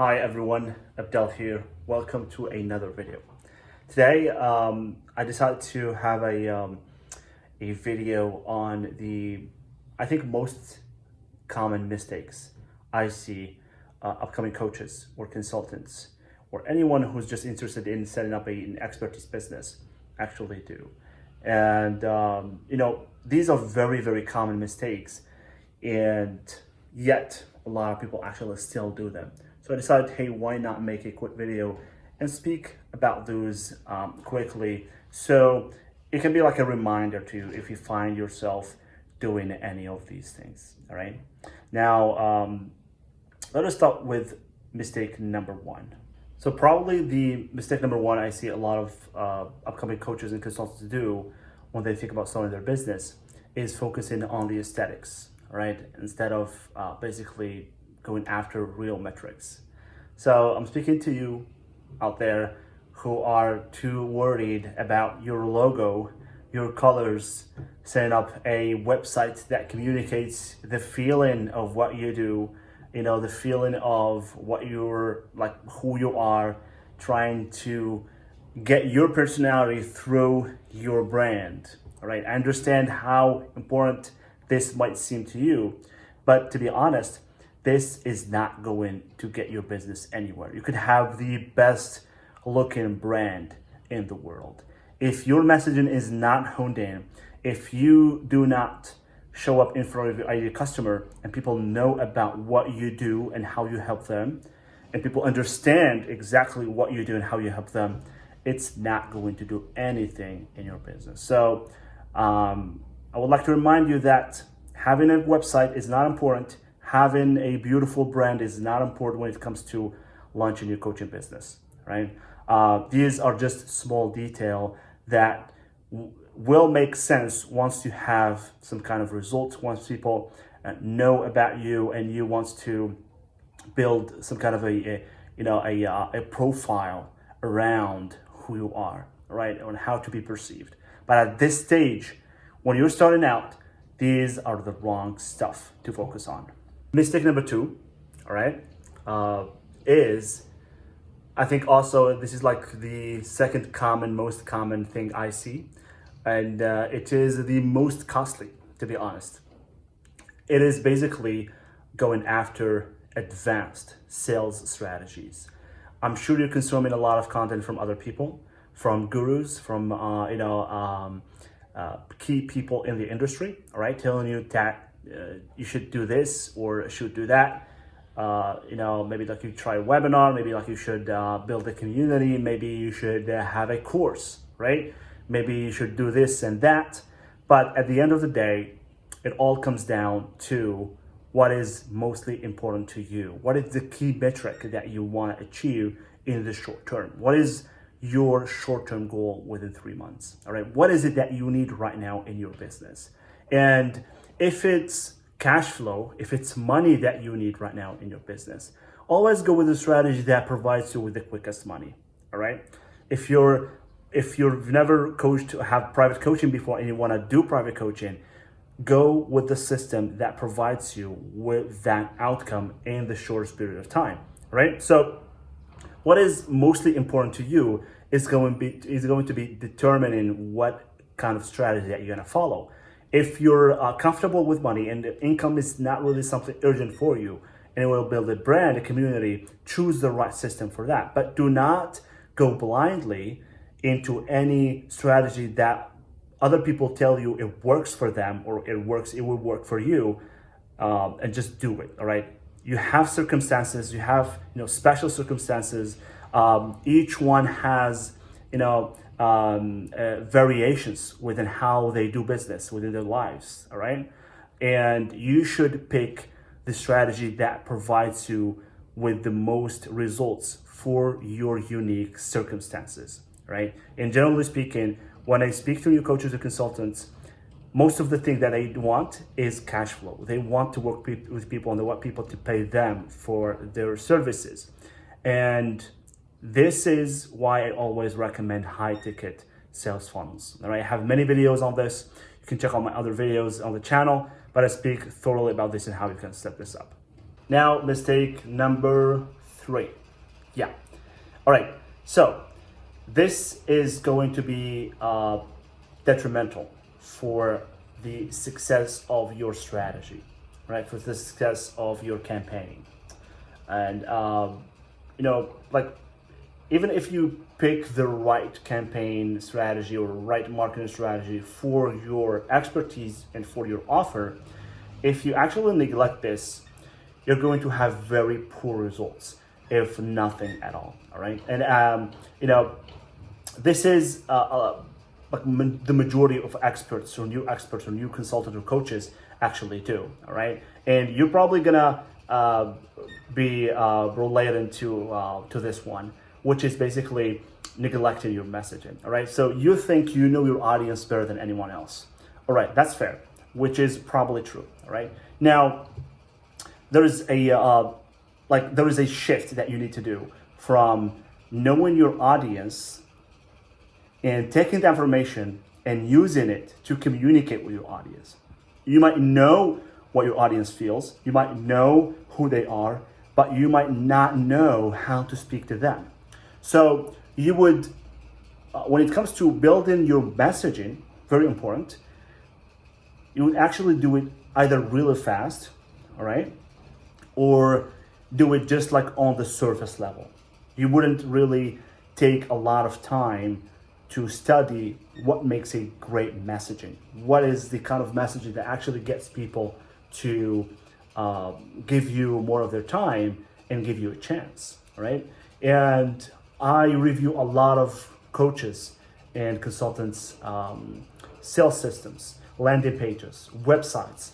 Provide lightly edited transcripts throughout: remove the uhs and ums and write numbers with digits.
Hi everyone, Abdel here. Welcome to another video. Today, I decided to have a video on I think most common mistakes I see upcoming coaches or consultants or anyone who's just interested in setting up an expertise business actually do. And these are very, very common mistakes, and yet a lot of people actually still do them. So I decided, hey, why not make a quick video and speak about those quickly, so it can be like a reminder to you if you find yourself doing any of these things. All right. Now, let us start with mistake number one. So probably the mistake number one I see a lot of upcoming coaches and consultants do when they think about starting their business is focusing on the aesthetics, right? Instead of basically going after real metrics. So I'm speaking to you out there who are too worried about your logo, your colors, setting up a website that communicates the feeling of what you do, the feeling of what you're like, who you are, trying to get your personality through your brand. All right. I understand how important this might seem to you, but to be honest, this is not going to get your business anywhere. You could have the best looking brand in the world. If your messaging is not honed in, if you do not show up in front of your ideal customer and people know about what you do and how you help them, and people understand exactly what you do and how you help them, it's not going to do anything in your business. So I would like to remind you that having a website is not important. Having a beautiful brand is not important when it comes to launching your coaching business, right? These are just small detail that will make sense once you have some kind of results, once people know about you and you want to build some kind of a profile around who you are, right? On how to be perceived. But at this stage, when you're starting out, these are the wrong stuff to focus on. Mistake number two, all right, is, I think also this is like the second most common thing I see, and it is the most costly, to be honest. It is basically going after advanced sales strategies. I'm sure you're consuming a lot of content from other people, from gurus, from key people in the industry, all right, telling you that you should do this or should do that. Maybe like you try a webinar, maybe like you should build a community, maybe you should have a course, right? Maybe you should do this and that. But at the end of the day, it all comes down to what is mostly important to you. What is the key metric that you want to achieve in the short term? What is your short-term goal within 3 months? All right. What is it that you need right now in your business? And if it's cash flow, if it's money that you need right now in your business, always go with a strategy that provides you with the quickest money. All right. If you've never have private coaching before and you want to do private coaching, go with the system that provides you with that outcome in the shortest period of time. Right. So what is mostly important to you is going to be determining what kind of strategy that you're going to follow. If you're comfortable with money and the income is not really something urgent for you, and it will build a brand, a community, choose the right system for that. But do not go blindly into any strategy that other people tell you it works for them or it will work for you, and just do it. All right. You have circumstances. You have special circumstances. Each one has variations within how they do business within their lives. All right. And you should pick the strategy that provides you with the most results for your unique circumstances. Right. And generally speaking, when I speak to new coaches or consultants, most of the thing that they want is cash flow. They want to work with people and they want people to pay them for their services. And this is why I always recommend high ticket sales funnels. All right, I have many videos on this. You can check out my other videos on the channel, but I speak thoroughly about this and how you can set this up. Now, mistake number 3. Yeah. All right. So this is going to be detrimental for the success of your strategy, right? For the success of your campaign. And, like, even if you pick the right campaign strategy or right marketing strategy for your expertise and for your offer, if you actually neglect this, you're going to have very poor results, if nothing at all. All right. And, this is the majority of experts or new consultants or coaches actually do. All right. And you're probably going to be related to this one, which is basically neglecting your messaging. All right. So you think you know your audience better than anyone else. All right. That's fair, which is probably true. All right. Now, there is a shift that you need to do from knowing your audience and taking the information and using it to communicate with your audience. You might know what your audience feels. You might know who they are, but you might not know how to speak to them. So you would, when it comes to building your messaging, very important, you would actually do it either really fast, all right, or do it just like on the surface level. You wouldn't really take a lot of time to study what makes a great messaging. What is the kind of messaging that actually gets people to give you more of their time and give you a chance, right? And I review a lot of coaches and consultants, sales systems, landing pages, websites,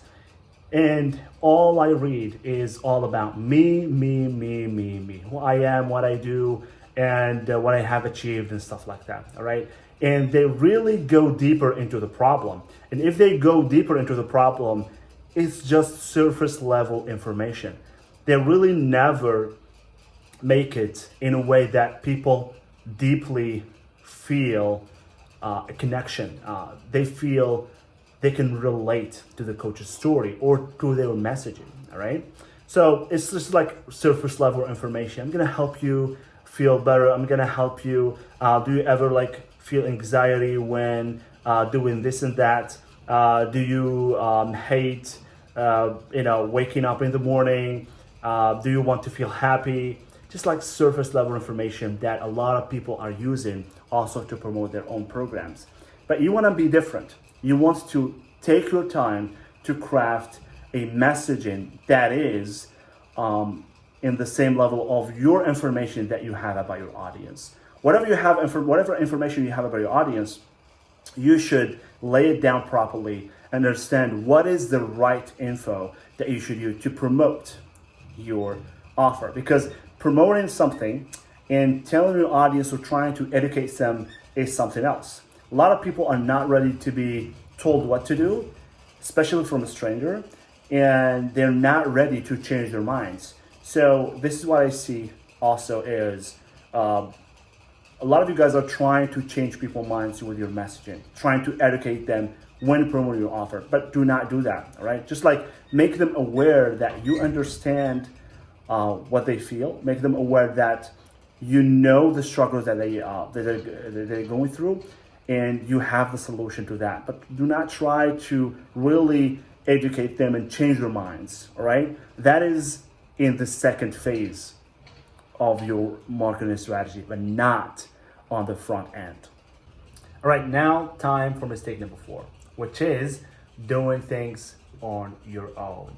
and all I read is all about me, who I am, what I do, and what I have achieved and stuff like that, all right? And they really go deeper into the problem. And if they go deeper into the problem, it's just surface level information. They really never make it in a way that people deeply feel a connection. They feel they can relate to the coach's story or to their messaging, all right? So it's just like surface level information. I'm gonna help you feel better. I'm gonna help you. Do you ever like feel anxiety when doing this and that? Do you hate, waking up in the morning? Do you want to feel happy? Just like surface level information that a lot of people are using also to promote their own programs. But you wanna be different. You want to take your time to craft a messaging that is in the same level of your information that you have about your audience. Whatever information you have about your audience, you should lay it down properly and understand what is the right info that you should use to promote your offer. Because promoting something and telling your audience or trying to educate them is something else. A lot of people are not ready to be told what to do, especially from a stranger, and they're not ready to change their minds. So this is what I see also is a lot of you guys are trying to change people's minds with your messaging, trying to educate them when promoting your offer, but do not do that, all right? Just like make them aware that you understand what they feel, make them aware that you know the struggles that they're going through, and you have the solution to that. But do not try to really educate them and change their minds, all right? That is in the second phase of your marketing strategy, but not on the front end. All right, now time for mistake number 4, which is doing things on your own.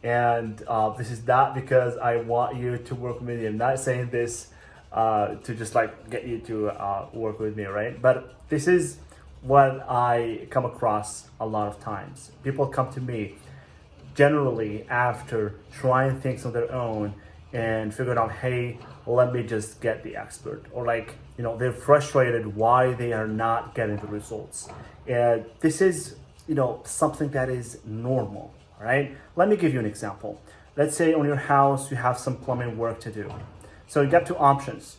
And this is not because I want you to work with me. I'm not saying this to just like get you to work with me, right? But this is what I come across a lot of times. People come to me generally after trying things on their own and figured out, hey, let me just get the expert, or like, they're frustrated why they are not getting the results. And this is, something that is normal, right? Let me give you an example. Let's say on your house, you have some plumbing work to do. So you got 2 options.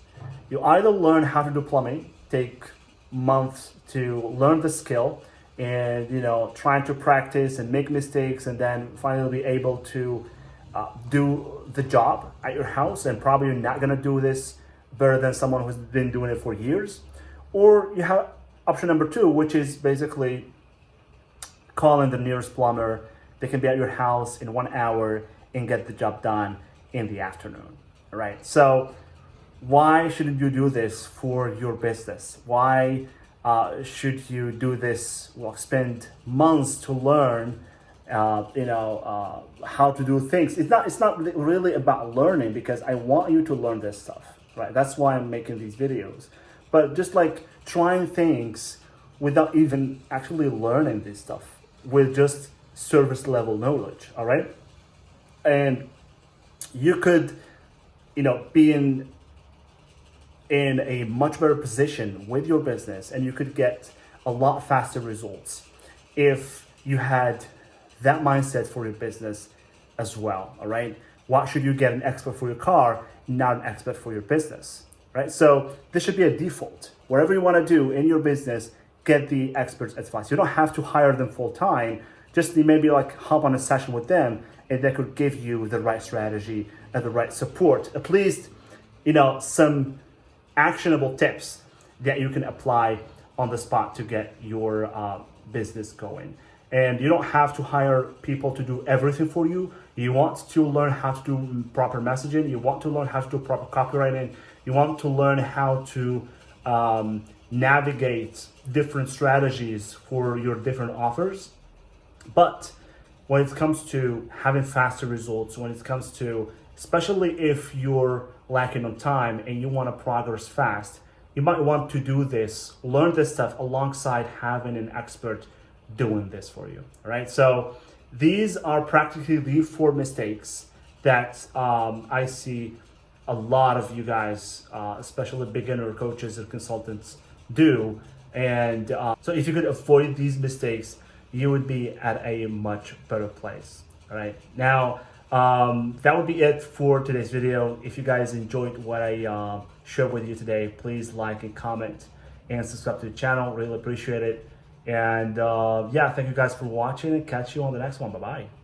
You either learn how to do plumbing, take months to learn the skill and, trying to practice and make mistakes and then finally be able to do the job at your house, and probably you're not gonna do this better than someone who's been doing it for years. Or you have option number two, which is basically calling the nearest plumber. They can be at your house in 1 hour and get the job done in the afternoon. All right. So why shouldn't you do this for your business? Why should you do this? Well, spend months to learn, how to do things. It's not really about learning, because I want you to learn this stuff, right? That's why I'm making these videos. But just like trying things without even actually learning this stuff, with just service level knowledge, all right? And you could, be in a much better position with your business, and you could get a lot faster results if you had that mindset for your business as well, all right? Why should you get an expert for your car, not an expert for your business, right? So this should be a default. Whatever you want to do in your business, get the experts' advice. You don't have to hire them full time. Just maybe like hop on a session with them, and they could give you the right strategy and the right support. At least, some actionable tips that you can apply on the spot to get your business going. And you don't have to hire people to do everything for you. You want to learn how to do proper messaging. You want to learn how to do proper copywriting. You want to learn how to navigate different strategies for your different offers. But when it comes to having faster results, when it comes to, especially if you're lacking on time and you want to progress fast, you might want to do this, learn this stuff alongside having an expert doing this for you. All right. So these are practically the 4 mistakes that I see a lot of you guys, especially beginner coaches and consultants, do. And so if you could avoid these mistakes, you would be at a much better place. All right. Now, that would be it for today's video. If you guys enjoyed what I shared with you today, please like and comment and subscribe to the channel. Really appreciate it. And thank you guys for watching, and catch you on the next one. Bye-bye.